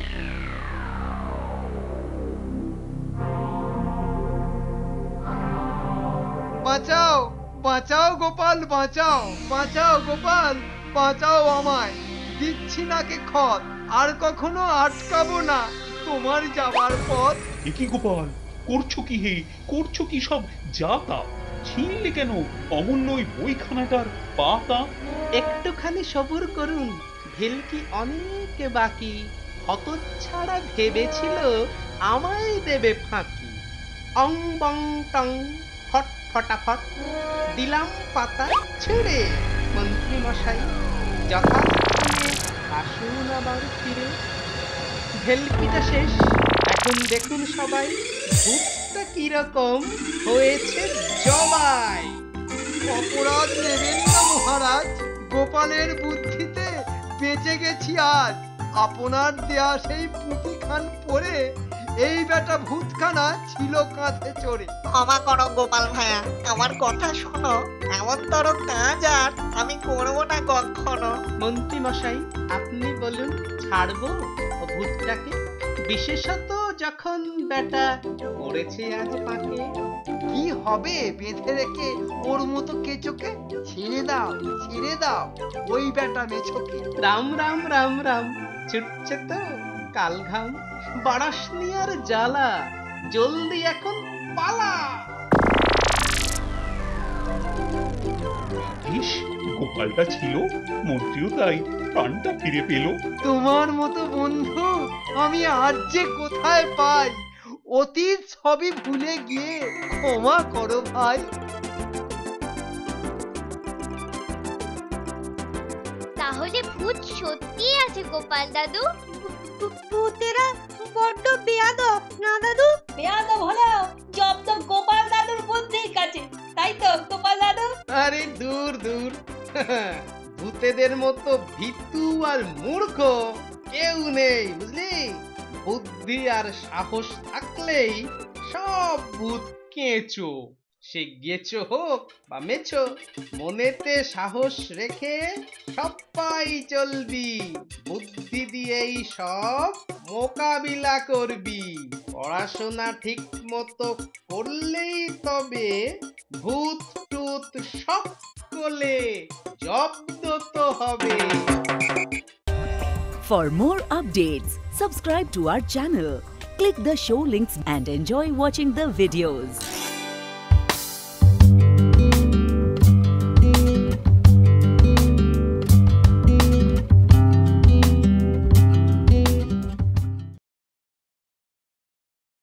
বাঁচাও বাঁচাও গোপাল বাঁচাও, বাঁচাও গোপাল বাঁচাও আমায়, দিচ্ছি নাকে খত, আর কখনো আটকাবো না তোমার যাবার পথ। কি গোপাল, করছো কি হে, করছো কি সব যাতা? ছিনলে কেন অমূল্য ওই বইখানাটার পাতা? একটুখানি সবুর করুন, ভেলকি অনেক বাকি, হতচ্ছাড়া ভেবেছিল আমায় দেবে ফাঁকি। অং বং টং ফট ফটাফট দিলাম পাতা ছেড়ে, মন্ত্রী মশাই যথাস্থানে আসুন আবার ফিরে। ভেলকিটা শেষ, এখন দেখুন সবাই ভূতটা কিরকম হয়েছে জবাই। অপরাধ নেবেন না মহারাজ, গোপালের বুদ্ধিতে বেঁচে গেছি আজ। আপনার দেয়া সেই পুঁথিখান পড়ে এই বেটা ভূতখানা ছিল কাঁধে চড়ে। ক্ষমা করো গোপাল ভাইয়া, আমার কথা শোনো, এমন তোর কাজ আর আমি করবো না কখনো। মন্ত্রী মশাই আপনি বলুন, ছাড়বো ভূতটাকে? বিশেষত যখন বেটা পড়েছে আজ পাকে। কি হবে বেঁধে রেখে ওর মতো কেচোকে? ছেড়ে দাও ছেড়ে দাও ওই বেটা মেছোকে। রাম রাম রাম রাম, ছুটছে তো কাল ঘাম, বাড়াসনি আর জ্বালা, জলদি এখন পালা। বেশ, গোপালটা ছিল, মন্ত্রীও তাই প্রাণটা ফিরে পেল। তোমার মতো বন্ধু আমি আজ যে কোথায় পাই, অতীত সবই ভুলে গিয়ে ক্ষমা করো ভাই। তাহলে ভূত সত্যি আছে গোপাল দাদু? ভূতেরা বড্ড বেয়াদব না দাদু? বেয়াদব হলেও জব্দ গোপাল দাদুর বুদ্ধির কাছে, তাই তো গোপাল দাদু? আরে দূর দূর, ভূতেদের মতো ভীতু আর মূর্খ কেউ নেই বুঝলি। বুদ্ধি আর সাহস থাকলেই সব ভূত কেঁচো, সে গেছো হোক বা মেছো, মনেতে সাহস রেখে সবাই চলবি, বুদ্ধি দিয়েই সব মোকাবিলা করবি। পড়াশোনা ঠিক মতো করলেই তবে ভূত টুত সকলে জব্দ তো হবে। For more updates, subscribe to our channel, click the show links and enjoy watching the videos.